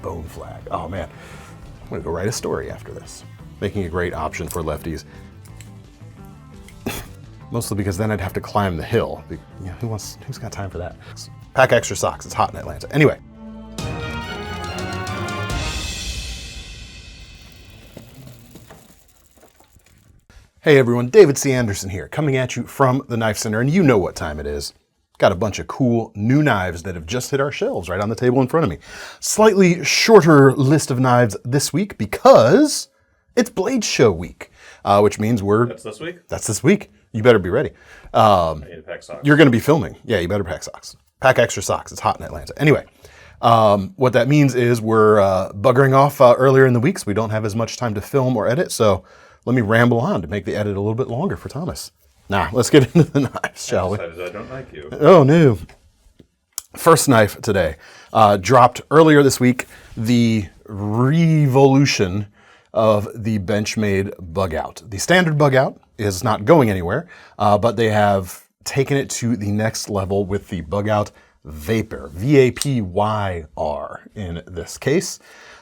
bone flag. Oh man, I'm gonna go write a story after this. Making a great option for lefties. Mostly because then I'd have to climb the hill. You know, who's got time for that? Pack extra socks, it's hot in Atlanta. Anyway. Hey everyone, David C. Anderson here, coming at you from the Knife Center, and you know what time it is. Got a bunch of cool new knives that have just hit our shelves right on the table in front of me. Slightly shorter list of knives this week because it's Blade Show week, which means That's this week? That's this week. You better be ready. I need to pack socks. You're going to be filming. Yeah, you better pack socks. Pack extra socks. It's hot in Atlanta. Anyway, what that means is we're buggering off earlier in the week, so we don't have as much time to film or edit, so let me ramble on to make the edit a little bit longer for Thomas. Now, let's get into the knives, shall we? I don't like you. Oh, no. First knife today. Dropped earlier this week, the revolution of the Benchmade Bugout. The standard Bugout is not going anywhere, but they have taken it to the next level with the Bugout Vapyr, V-A-P-Y-R in this case.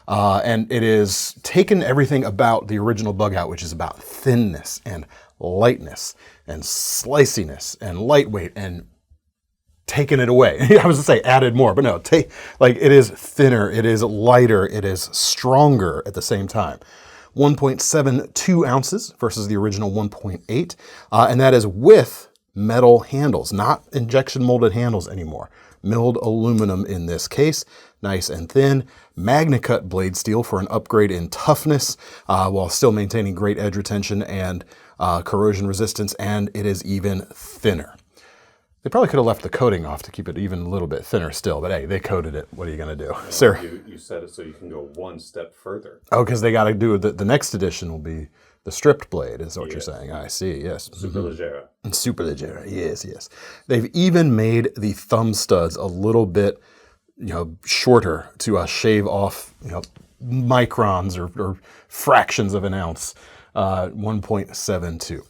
And it is taken everything about the original Bugout, which is about thinness and lightness and sliciness and lightweight, and taken it away. I was to say added more, but no, it is thinner, it is lighter, it is stronger at the same time. 1.72 ounces versus the original 1.8, and that is with metal handles, not injection molded handles anymore. Milled aluminum in this case, nice and thin. MagnaCut blade steel for an upgrade in toughness, while still maintaining great edge retention and corrosion resistance, and it is even thinner. They probably could have left the coating off to keep it even a little bit thinner still, but hey, they coated it. What are you going to do? No, Sir? You said it so you can go one step further. Oh, because they got to do the next edition will be the stripped blade, is what you're saying. I see, yes. Superleggera. Superleggera, yes, yes. They've even made the thumb studs a little bit, shorter to shave off, microns or fractions of an ounce. 1.72.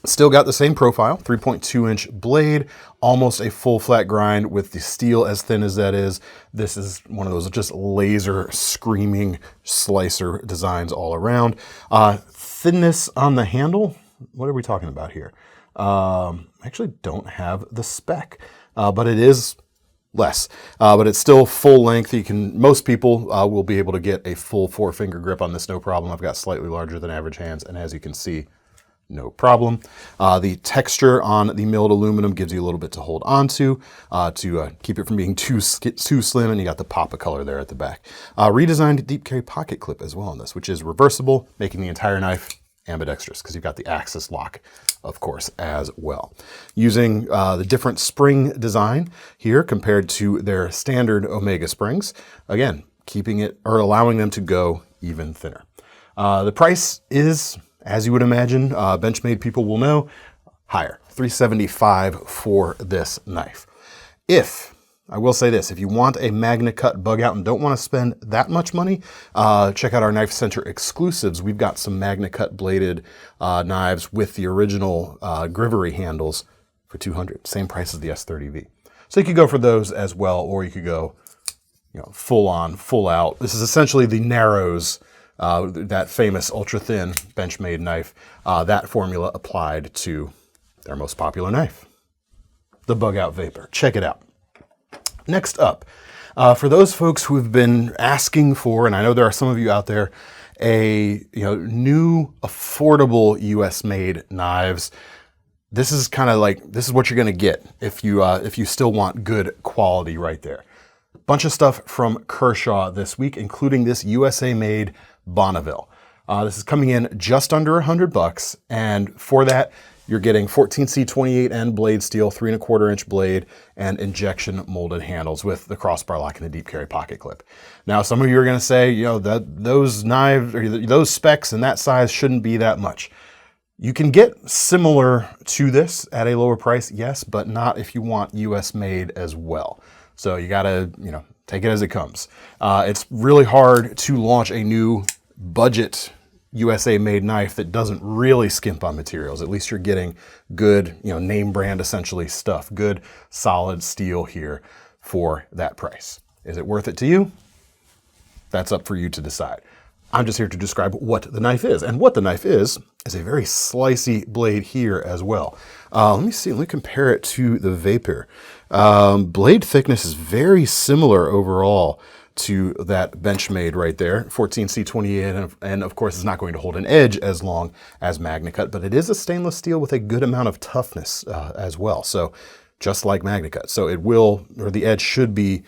Still got the same profile, 3.2-inch blade, almost a full flat grind with the steel as thin as that is. This is one of those just laser screaming slicer designs all around. Thinness on the handle, what are we talking about here? I actually don't have the spec, but it is less, but it's still full length. Most people will be able to get a full 4-finger grip on this, no problem. I've got slightly larger than average hands, and as you can see, no problem. The texture on the milled aluminum gives you a little bit to hold on to keep it from being too slim, and you got the pop of color there at the back. Redesigned deep carry pocket clip as well on this, which is reversible, making the entire knife ambidextrous because you've got the axis lock, of course, as well. Using the different spring design here compared to their standard Omega springs, again, keeping it or allowing them to go even thinner. The price is, as you would imagine, Benchmade people will know, higher, $375 for this knife. I will say this, if you want a MagnaCut Bugout and don't want to spend that much money, check out our KnifeCenter exclusives. We've got some MagnaCut bladed knives with the original Grivery handles for $200, same price as the S30V. So you could go for those as well, or you could go full on, full out. This is essentially the Narrows, that famous ultra-thin Benchmade knife, that formula applied to their most popular knife, the Bugout Vapyr. Check it out. Next up, for those folks who have been asking for, and I know there are some of you out there, new affordable US-made knives. This is kind of this is what you're going to get if you still want good quality right there. Bunch of stuff from Kershaw this week, including this USA-made Bonneville. This is coming in just under $100, and for that, you're getting 14C28N blade steel, 3¼ inch blade, and injection molded handles with the crossbar lock and the deep carry pocket clip. Now, some of you are going to say, that those knives or those specs and that size shouldn't be that much. You can get similar to this at a lower price, yes, but not if you want US made as well. So you gotta, take it as it comes. It's really hard to launch a new budget USA made knife that doesn't really skimp on materials. At least you're getting good, name brand essentially stuff, good solid steel here for that price. Is it worth it to you? That's up for you to decide. I'm just here to describe what the knife is. And what the knife is a very slicey blade here as well. Let me see, let me compare it to the Vapyr. Blade thickness is very similar overall to that Benchmade right there, 14C28, and of course it's not going to hold an edge as long as MagnaCut, but it is a stainless steel with a good amount of toughness as well. So just like MagnaCut. So it will, or the edge should be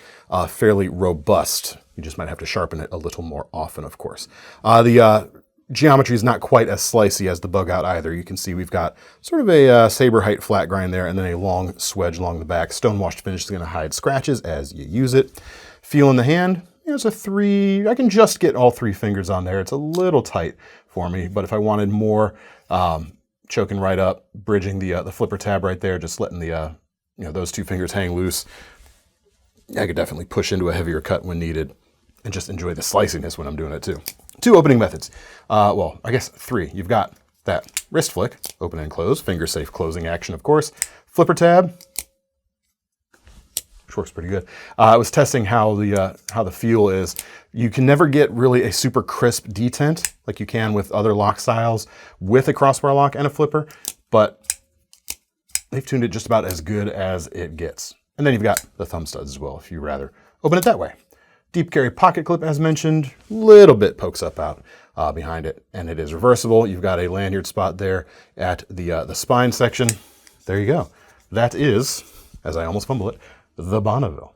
fairly robust. You just might have to sharpen it a little more often, of course. The geometry is not quite as slicey as the Bugout either. You can see we've got sort of a saber height flat grind there, and then a long swedge along the back. Stone-washed finish is going to hide scratches as you use it. Feel in the hand, it's a 3. I can just get all 3 fingers on there. It's a little tight for me, but if I wanted more, choking right up, bridging the flipper tab right there, just letting the those 2 fingers hang loose, I could definitely push into a heavier cut when needed and just enjoy the sliciness when I'm doing it too. 2 opening methods. Well, I guess 3. You've got that wrist flick, open and close, finger safe closing action, of course. Flipper tab, which works pretty good. I was testing how the feel is. You can never get really a super crisp detent like you can with other lock styles with a crossbar lock and a flipper, but they've tuned it just about as good as it gets. And then you've got the thumb studs as well if you rather open it that way. Deep carry pocket clip, as mentioned, little bit pokes up out behind it, and it is reversible. You've got a lanyard spot there at the spine section. There you go. That is, as I almost fumble it, the Bonneville.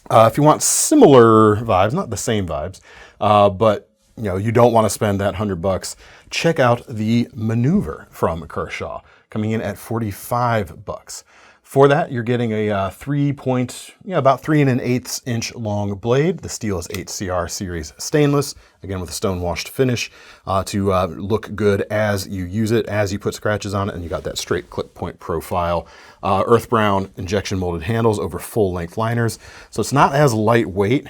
If you want similar vibes, not the same vibes, but you don't want to spend that $100, check out the Maneuver from Kershaw, coming in at $45. For that, you're getting a about 3 1/8 inch long blade. The steel is 8CR series stainless, again with a stone washed finish to look good as you use it, as you put scratches on it, and you got that straight clip point profile. Earth brown injection molded handles over full length liners. So it's not as lightweight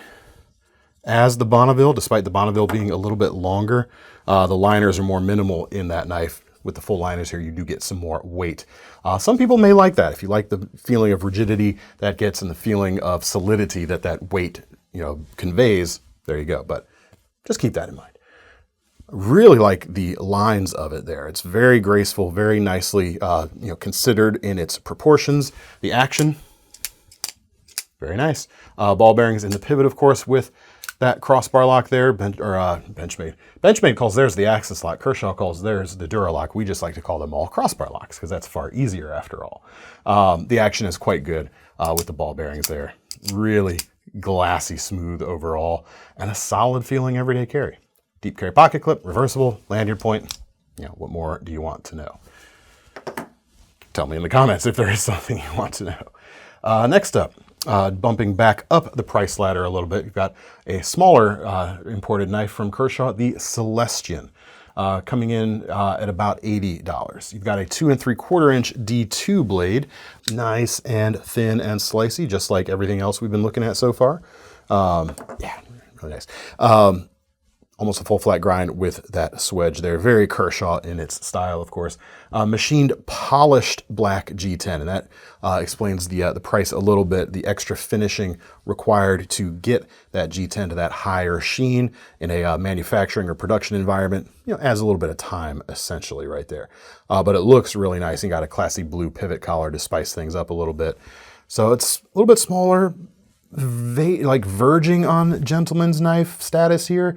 as the Bonneville, despite the Bonneville being a little bit longer. The liners are more minimal in that knife. With the full liners here, you do get some more weight. Some people may like that. If you like the feeling of rigidity that gets and the feeling of solidity that weight conveys, there you go. But just keep that in mind. Really like the lines of it there. It's very graceful, very nicely considered in its proportions. The action, very nice. Ball bearings in the pivot, of course, with that crossbar lock there, Benchmade. Benchmade calls theirs the Axis lock. Kershaw calls theirs the Duralock. We just like to call them all crossbar locks because that's far easier after all. The action is quite good with the ball bearings there. Really glassy smooth overall and a solid feeling everyday carry. Deep carry pocket clip, reversible, lanyard point. What more do you want to know? Tell me in the comments if there is something you want to know. Next up, bumping back up the price ladder a little bit, you've got a smaller imported knife from Kershaw, the Celestion, coming in at about $80. You've got a 2 3/4 inch D2 blade, nice and thin and slicey, just like everything else we've been looking at so far. Yeah, really nice. Almost a full flat grind with that swedge there. Very Kershaw in its style, of course. Machined polished black G10, and that explains the price a little bit. The extra finishing required to get that G10 to that higher sheen in a manufacturing or production environment, adds a little bit of time essentially right there. But it looks really nice. You got a classy blue pivot collar to spice things up a little bit. So it's a little bit smaller, verging on gentleman's knife status here.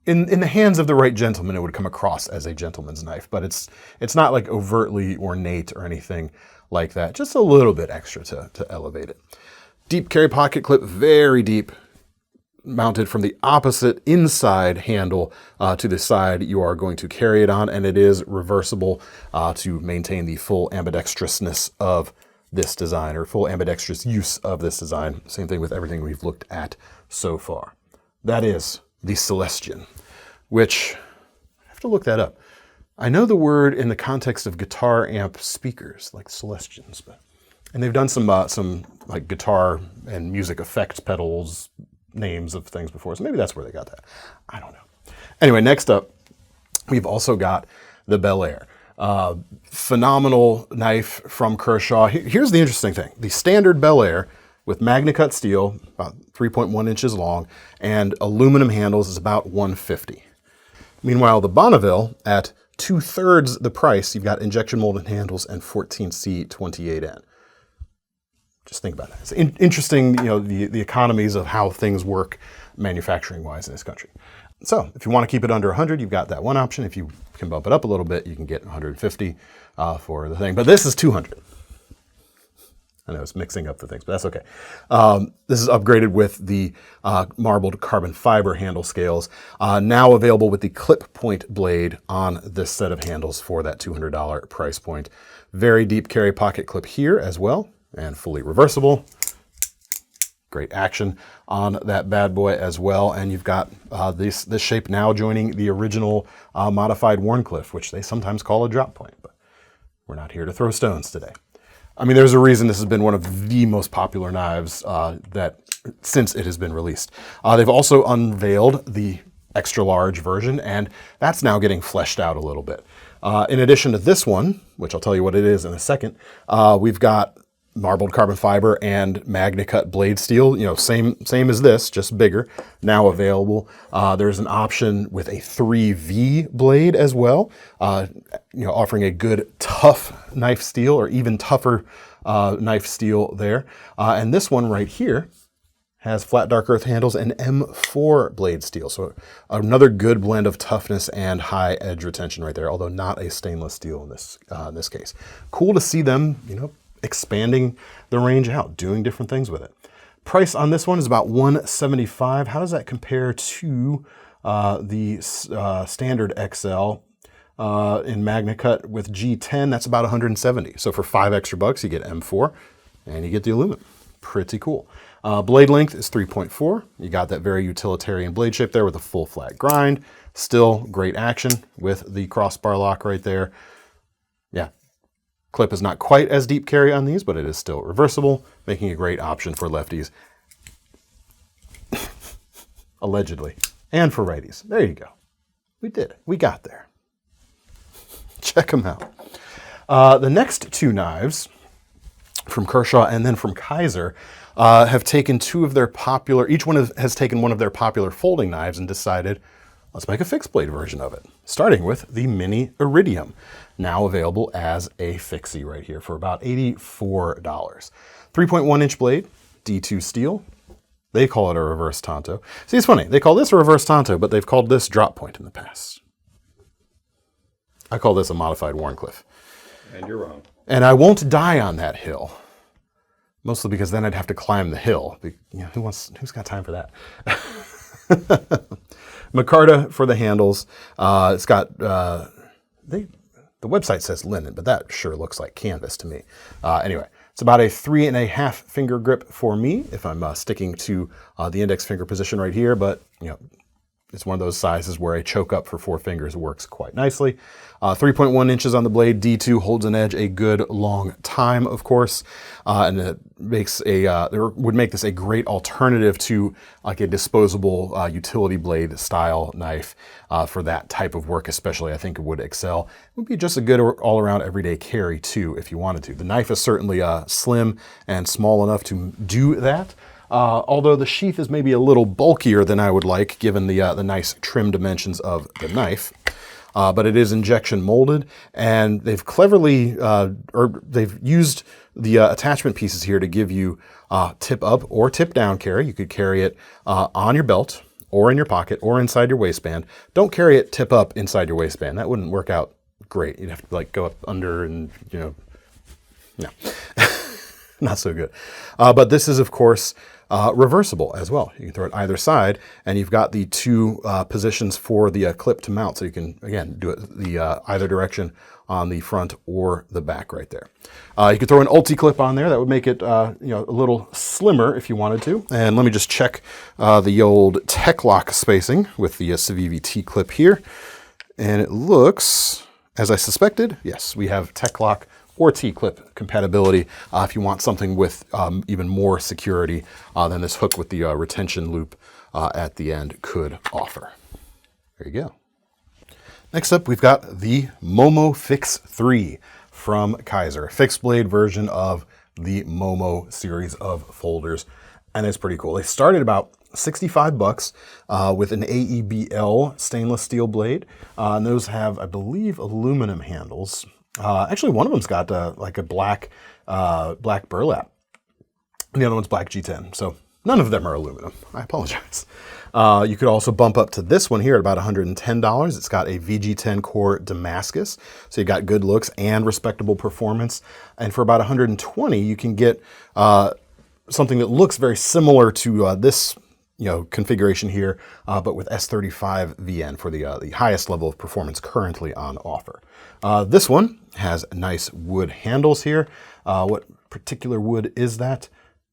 In the hands of the right gentleman, it would come across as a gentleman's knife, but it's not like overtly ornate or anything like that. Just a little bit extra to elevate it. Deep carry pocket clip, very deep, mounted from the opposite inside handle to the side you are going to carry it on, and it is reversible to maintain the full ambidextrousness of this design, or full ambidextrous use of this design. Same thing with everything we've looked at so far. That is the Celestion, which I have to look that up. I know the word in the context of guitar amp speakers, like Celestions, and they've done some like guitar and music effects pedals, names of things before, so maybe that's where they got that. I don't know. Anyway, next up, we've also got the Bel Air. Phenomenal knife from Kershaw. Here's the interesting thing. The standard Bel Air with MagnaCut steel, about 3.1 inches long, and aluminum handles is about $150. Meanwhile, the Bonneville, at 2/3 the price, you've got injection molded handles and 14C28N. Just think about that. It's interesting, the economies of how things work manufacturing-wise in this country. So if you want to keep it under 100, you've got that one option. If you can bump it up a little bit, you can get 150 for the thing. But this is 200. I know it's mixing up the things, but that's okay. This is upgraded with the marbled carbon fiber handle scales, now available with the clip point blade on this set of handles for that $200 price point. Very deep carry pocket clip here as well, and fully reversible. Great action on that bad boy as well. And you've got this shape now joining the original modified Wharncliffe, which they sometimes call a drop point, but we're not here to throw stones today. I mean, there's a reason this has been one of the most popular knives since it has been released. They've also unveiled the extra large version, and that's now getting fleshed out a little bit. In addition to this one, which I'll tell you what it is in a second, we've got marbled carbon fiber and MagnaCut blade steel, same as this, just bigger, now available. There's an option with a 3V blade as well, offering a good tough knife steel, or even tougher knife steel there. And this one right here has flat dark earth handles and M4 blade steel. So another good blend of toughness and high edge retention right there, although not a stainless steel in this case. Cool to see them, expanding the range out, doing different things with it. Price on this one is about $175. How does that compare to the standard XL in MagnaCut with G10? That's about $170. So for $5 extra bucks, you get M4 and you get the aluminum. Pretty cool. Blade length is 3.4. You got that very utilitarian blade shape there with a full flat grind. Still great action with the crossbar lock right there. Yeah. Clip is not quite as deep carry on these, but it is still reversible, making a great option for lefties. Allegedly. And for righties. There you go. We did it. We got there. Check them out. The next two knives from Kershaw and then from Kizer have taken each one has taken one of their popular folding knives and decided, let's make a fixed blade version of it. Starting with the Mini Iridium, now available as a fixie right here for about $84. 3.1 inch blade, D2 steel. They call it a reverse tanto. See, it's funny. They call this a reverse tanto, but they've called this drop point in the past. I call this a modified Wharncliffe. And you're wrong. And I won't die on that hill. Mostly because then I'd have to climb the hill. Who's got time for that? Micarta for the handles. It's got, the website says linen, but that sure looks like canvas to me. Anyway, it's about a 3.5 finger grip for me if I'm sticking to the index finger position right here, but it's one of those sizes where a choke up for 4 fingers works quite nicely. 3.1 inches on the blade. D2 holds an edge a good long time, of course, and it would make this a great alternative to like a disposable utility blade style knife for that type of work, especially. I think it would excel. It would be just a good all-around everyday carry too, if you wanted to. The knife is certainly slim and small enough to do that. Although the sheath is maybe a little bulkier than I would like, given the nice trim dimensions of the knife. But it is injection molded, and they've cleverly, they've used the attachment pieces here to give you tip up or tip down carry. You could carry it on your belt, or in your pocket, or inside your waistband. Don't carry it tip up inside your waistband. That wouldn't work out great. You'd have to go up under and, no. Not so good. But this is, of course, reversible as well. You can throw it either side, and you've got the two positions for the clip to mount, so you can, again, do it the either direction on the front or the back right there. You could throw an ulti clip on there. That would make it a little slimmer if you wanted to. And let me just check the old Tech Lock spacing with the Civivi T clip here. And it looks, as I suspected, yes, we have Tech Lock or T-clip compatibility if you want something with even more security than this hook with the retention loop at the end could offer. There you go. Next up, we've got the Momo Fix 3 from Kizer, a fixed blade version of the Momo series of folders, and it's pretty cool. They start at about $65 with an AEBL stainless steel blade, and those have, I believe, aluminum handles. Actually, one of them's got like a black burlap, and the other one's black G10. So none of them are aluminum. I apologize. You could also bump up to this one here at about $110. It's got a VG10 core Damascus, so you got good looks and respectable performance. And for about $120, you can get something that looks very similar to this configuration here, but with S35 VN for the highest level of performance currently on offer. This one has nice wood handles here. What particular wood is that?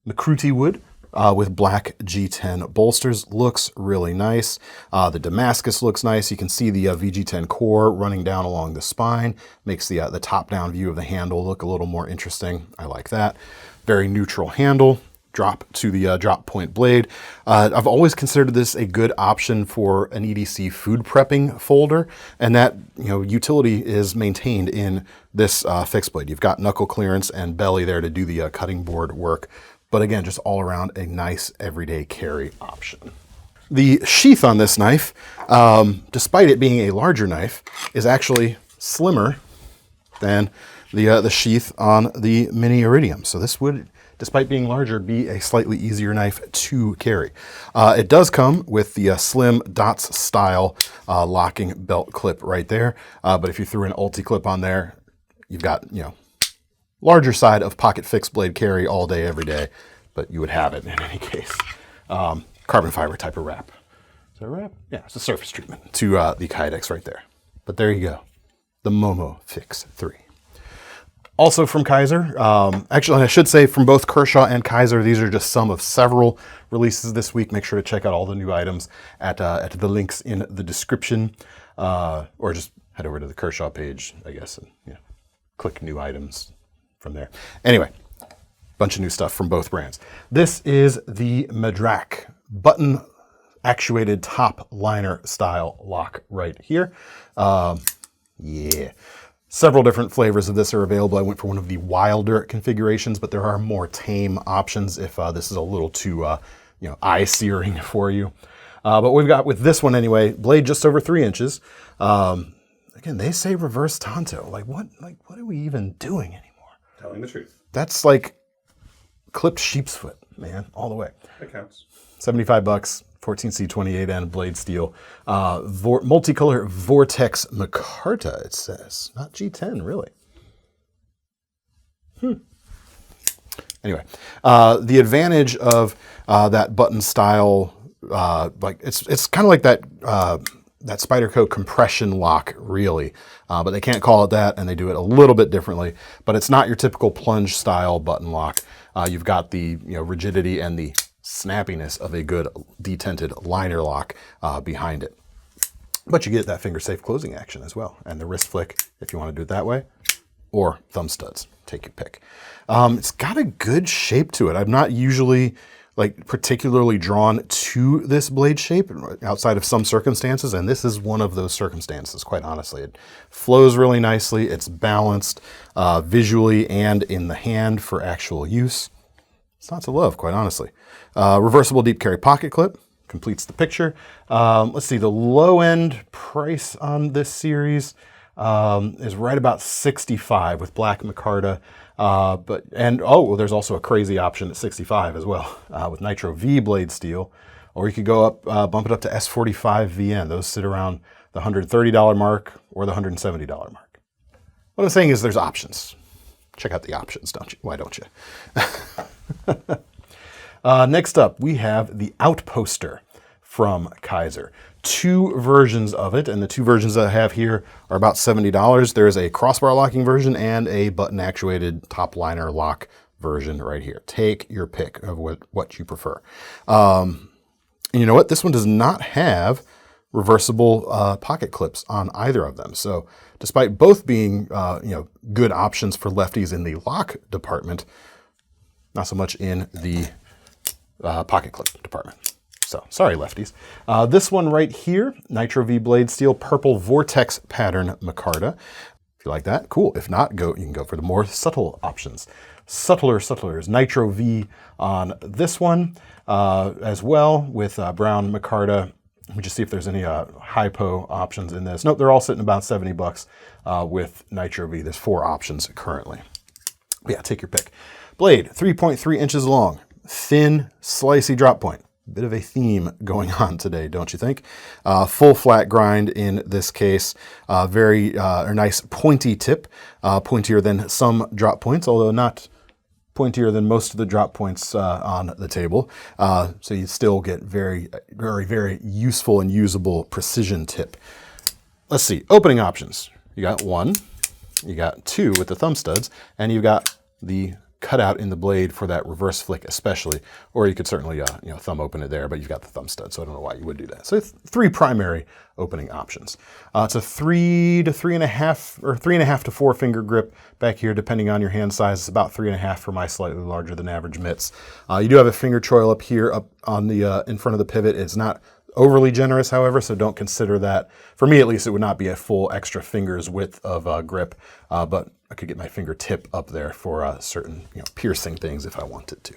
Macruti wood. With black G10 bolsters. Looks really nice. The Damascus looks nice. You can see the VG10 core running down along the spine. Makes the top-down view of the handle look a little more interesting. I like that. Very neutral handle. Drop to the drop point blade. I've always considered this a good option for an EDC food prepping folder, and that utility is maintained in this fixed blade. You've got knuckle clearance and belly there to do the cutting board work. But again, just all around a nice everyday carry option. The sheath on this knife, despite it being a larger knife, is actually slimmer than the sheath on the Mini Iridium. So this would, despite being larger, be a slightly easier knife to carry. It does come with the slim dots style locking belt clip right there. But if you threw an ulti clip on there, you've got, larger side of pocket fixed blade carry all day, every day, but you would have it in any case. Carbon fiber type of wrap. Is that a wrap? Yeah, it's a surface treatment to the Kydex right there. But there you go, the Momo Fix 3. Also from Kizer, actually I should say from both Kershaw and Kizer, these are just some of several releases this week. Make sure to check out all the new items at the links in the description, or just head over to the Kershaw page, I guess, and click new items from there. Anyway, bunch of new stuff from both brands. This is the Madrac button actuated top liner style lock right here. Yeah, several different flavors of this are available. I went for one of the wilder configurations, but there are more tame options if this is a little too eye-searing for you. But we've got with this one anyway, blade just over 3 inches. Again, they say reverse tanto. What are we even doing anymore? Telling the truth. That's like clipped sheep's foot, man, all the way. That counts. $75, 14C28N blade steel. Multicolor Vortex Micarta, it says. Not G10, really. Anyway, the advantage of that button style, it's kind of like that Spyderco compression lock, really, but they can't call it that, and they do it a little bit differently. But it's not your typical plunge style button lock. You've got the rigidity and the snappiness of a good detented liner lock behind it. But you get that finger safe closing action as well, and the wrist flick if you want to do it that way, or thumb studs, take your pick. It's got a good shape to it. I'm not usually particularly drawn to this blade shape outside of some circumstances, and this is one of those circumstances, quite honestly. It flows really nicely, it's balanced visually and in the hand for actual use. It's not to love, quite honestly. Reversible deep carry pocket clip completes the picture. Let's see, the low end price on this series is right about $65 with black micarta. There's also a crazy option at $65 as well with Nitro V blade steel, or you could go up, bump it up to S45 VN. Those sit around the $130 mark or the $170 mark. What I'm saying is there's options. Check out the options, don't you? Why don't you? Next up, we have the Outposter from Kizer. 2 versions of it, and the 2 versions that I have here are about $70. There's a crossbar locking version and a button actuated top liner lock version right here. Take your pick of what you prefer. And you know what? This one does not have reversible pocket clips on either of them. So despite both being good options for lefties in the lock department, not so much in the pocket clip department. So, sorry lefties. This one right here, Nitro V blade steel, purple vortex pattern micarta. If you like that, cool. If not, you can go for the more subtle options. subtlers. Nitro V on this one as well with brown micarta. Let me just see if there's any hypo options in this. Nope, they're all sitting about 70 bucks with Nitro V. There's 4 options currently. But yeah, take your pick. Blade, 3.3 inches long, thin, slicey drop point. Bit of a theme going on today, don't you think? Full flat grind in this case. Very nice pointy tip, pointier than some drop points, although not pointier than most of the drop points on the table. So you still get very, very useful and usable precision tip. Let's see, opening options. You got 1, you got 2 with the thumb studs, and you've got the cutout in the blade for that reverse flick especially, or you could certainly thumb open it there, but you've got the thumb stud, so I don't know why you would do that. So 3 primary opening options. It's a 3 to 3.5 or 3.5 to 4 finger grip back here, depending on your hand size. It's about 3.5 for my slightly larger than average mitts. You do have a finger choil up here, up on the in front of the pivot. It's not overly generous, however, so don't consider that. For me, at least, it would not be a full extra finger's width of grip, but I could get my fingertip up there for certain piercing things if I wanted to.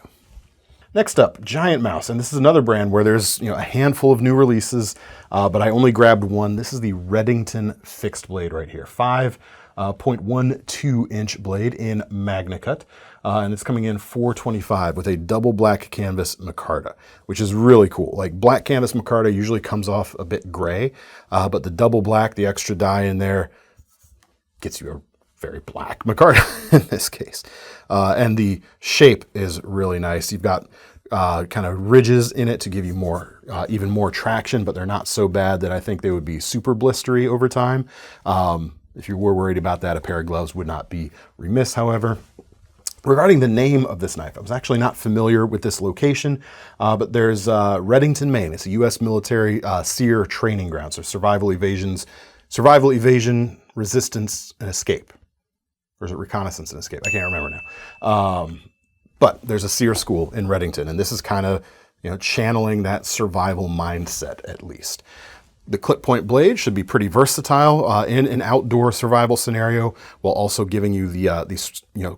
Next up, GiantMouse, and this is another brand where there's a handful of new releases, but I only grabbed one. This is the Redington fixed blade right here, 5.12 inch blade in MagnaCut. And it's coming in $425 with a double black canvas micarta, which is really cool. Like black canvas micarta usually comes off a bit gray, but the double black, the extra dye in there, gets you a very black micarta in this case. And the shape is really nice. You've got kind of ridges in it to give you more, even more traction, but they're not so bad that I think they would be super blistery over time. If you were worried about that, a pair of gloves would not be remiss, however. Regarding the name of this knife, I was actually not familiar with this location, but there's Redington, Maine. It's a U.S. military SEER training ground, so survival, evasion, resistance, and escape. Or is it reconnaissance and escape? I can't remember now. But there's a SEER school in Redington, and this is kind of channeling that survival mindset at least. The clip point blade should be pretty versatile in an outdoor survival scenario, while also giving you the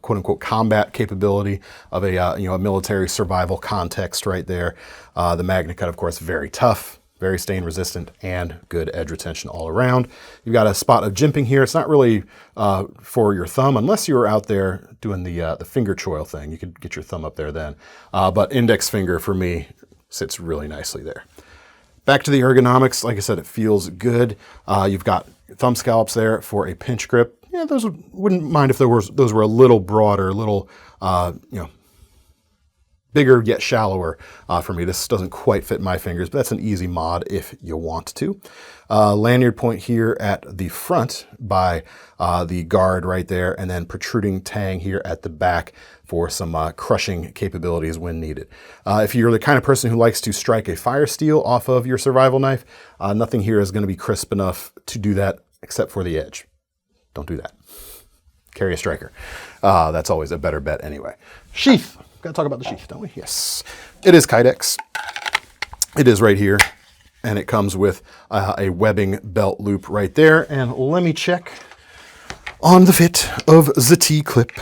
quote unquote combat capability of a military survival context right there. The MagnaCut, of course, very tough, very stain resistant, and good edge retention all around. You've got a spot of jimping here. It's not really for your thumb, unless you were out there doing the finger choil thing. You could get your thumb up there then. But index finger for me sits really nicely there. Back to the ergonomics, like I said, it feels good. You've got thumb scallops there for a pinch grip. Yeah, those wouldn't mind if those were a little broader, a little bigger yet shallower for me. This doesn't quite fit my fingers, but that's an easy mod if you want to. Lanyard point here at the front by the guard right there, and then protruding tang here at the back for some crushing capabilities when needed. If you're the kind of person who likes to strike a fire steel off of your survival knife, nothing here is going to be crisp enough to do that except for the edge. Don't do that. Carry a striker. That's always a better bet anyway. Sheath. Got to talk about the sheath, don't we? Yes. It is Kydex. It is right here, and it comes with a webbing belt loop right there. And let me check on the fit of the T-clip.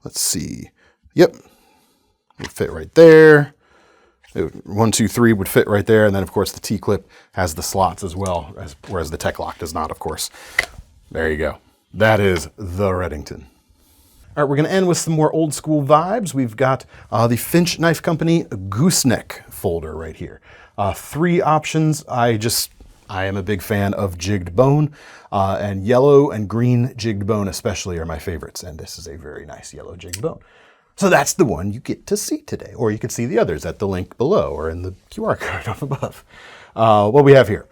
Let's see. Yep. Would fit right there. 1, 2, 3 would fit right there. And then, of course, the T-clip has the slots as well, whereas the Tech Lock does not, of course. There you go. That is the Redington. All right, we're going to end with some more old school vibes. We've got the Finch Knife Company Gooseneck folder right here. 3 options. I am a big fan of jigged bone, and yellow and green jigged bone especially are my favorites, and this is a very nice yellow jigged bone. So that's the one you get to see today, or you can see the others at the link below or in the QR code up above. What we have here.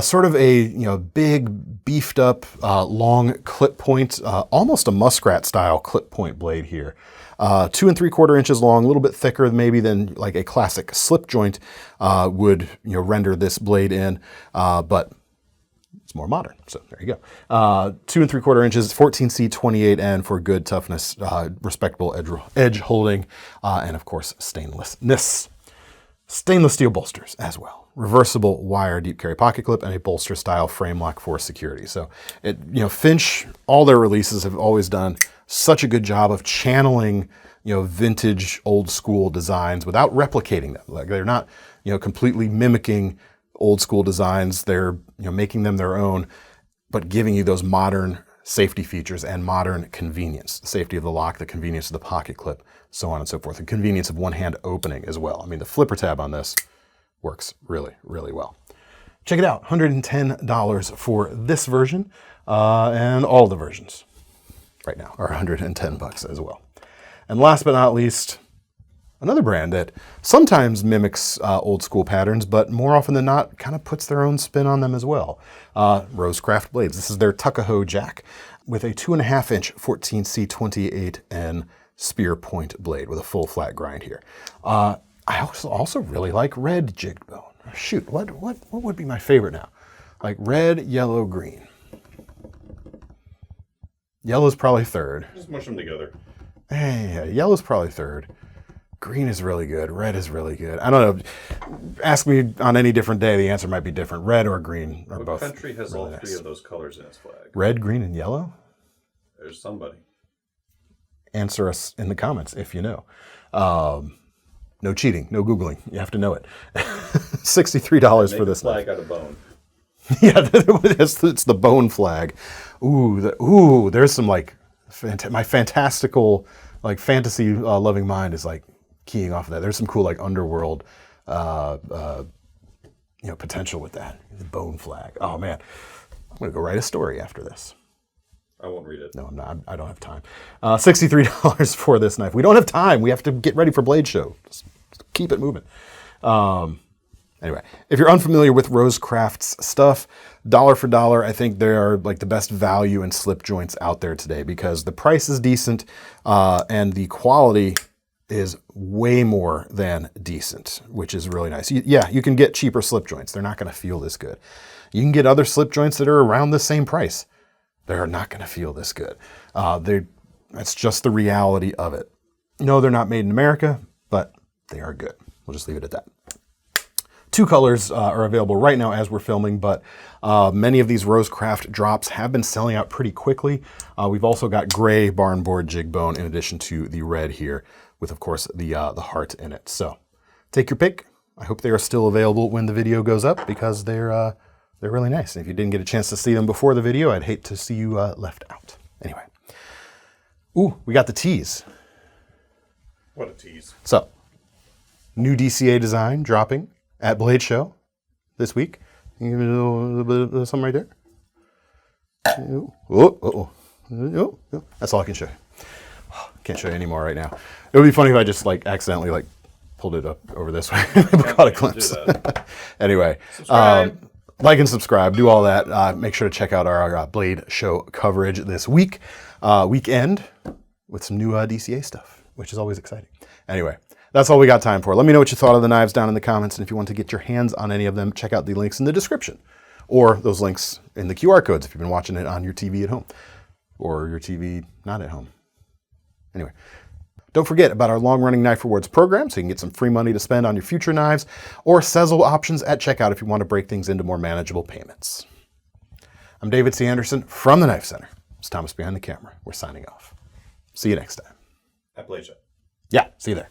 Sort of a big beefed up long clip point, almost a muskrat style clip point blade here. 2 3/4 inches long, a little bit thicker maybe than like a classic slip joint would render this blade in, but it's more modern. So there you go. 2 3/4 inches, 14C 28N for good toughness, respectable edge holding, and of course stainlessness. Stainless steel bolsters as well. Reversible wire deep carry pocket clip and a bolster style frame lock for security. So Finch, all their releases have always done such a good job of channeling, vintage old school designs without replicating them. Like they're not, completely mimicking old school designs. They're, making them their own, but giving you those modern safety features and modern convenience. The safety of the lock, the convenience of the pocket clip, so on and so forth. The convenience of one-hand opening as well. I mean, the flipper tab on this works really, really well. Check it out, $110 for this version, and all the versions right now are $110 as well. And last but not least, another brand that sometimes mimics old school patterns, but more often than not kind of puts their own spin on them as well. Rosecraft blades. This is their Tuckahoe jack with a 2.5-inch 14C28N spear point blade with a full flat grind here. I also really like red jigged bone. Shoot, what would be my favorite now? Like red, yellow, green. Yellow's probably third. Just mush them together. Hey, yellow's probably third. Green is really good. Red is really good. I don't know. Ask me on any different day, the answer might be different. Red or green are both. What country has really all nice. three of those colors in its flag? Red, green, and yellow? There's somebody. Answer us in the comments if you know. No cheating, no Googling. You have to know it. $63 for this flag knife. out of bone. Yeah, it's the bone flag. Ooh, there's some like my fantastical, like fantasy loving mind is like keying off of that. There's some cool like underworld, potential with that. The bone flag. Oh man, I'm gonna go write a story after this. I won't read it. No, I'm not. I don't have time. $63 for this knife. We don't have time. We have to get ready for Blade Show. Just keep it moving. Anyway, if you're unfamiliar with Rosecraft's stuff, dollar for dollar, I think they are like the best value in slip joints out there today because the price is decent and the quality is way more than decent, which is really nice. You can get cheaper slip joints. They're not going to feel this good. You can get other slip joints that are around the same price. They're not going to feel this good. That's just the reality of it. No, they're not made in America, but they are good. We'll just leave it at that. Two colors are available right now as we're filming, but many of these Rosecraft drops have been selling out pretty quickly. We've also got gray barnboard jig bone in addition to the red here with, of course, the heart in it. So take your pick. I hope they are still available when the video goes up because they're really nice. And if you didn't get a chance to see them before the video, I'd hate to see you left out. Anyway. Ooh, we got the tease. What a tease. So, new DCA design dropping at Blade Show this week. You give me a little bit of something right there. Oh. That's all I can show you. Can't show you anymore right now. It would be funny if I just like accidentally like pulled it up over this way. Caught a glimpse. Anyway, like and subscribe, do all that. Make sure to check out our Blade Show coverage this weekend with some new DCA stuff, which is always exciting. Anyway, that's all we got time for. Let me know what you thought of the knives down in the comments, and if you want to get your hands on any of them, check out the links in the description, or those links in the QR codes if you've been watching it on your TV at home, or your TV not at home. Anyway, don't forget about our long-running Knife Rewards program, so you can get some free money to spend on your future knives, or Sezzle options at checkout if you want to break things into more manageable payments. I'm David C. Anderson from the Knife Center. It's Thomas behind the camera. We're signing off. See you next time. At Blade Show. Yeah, see you there.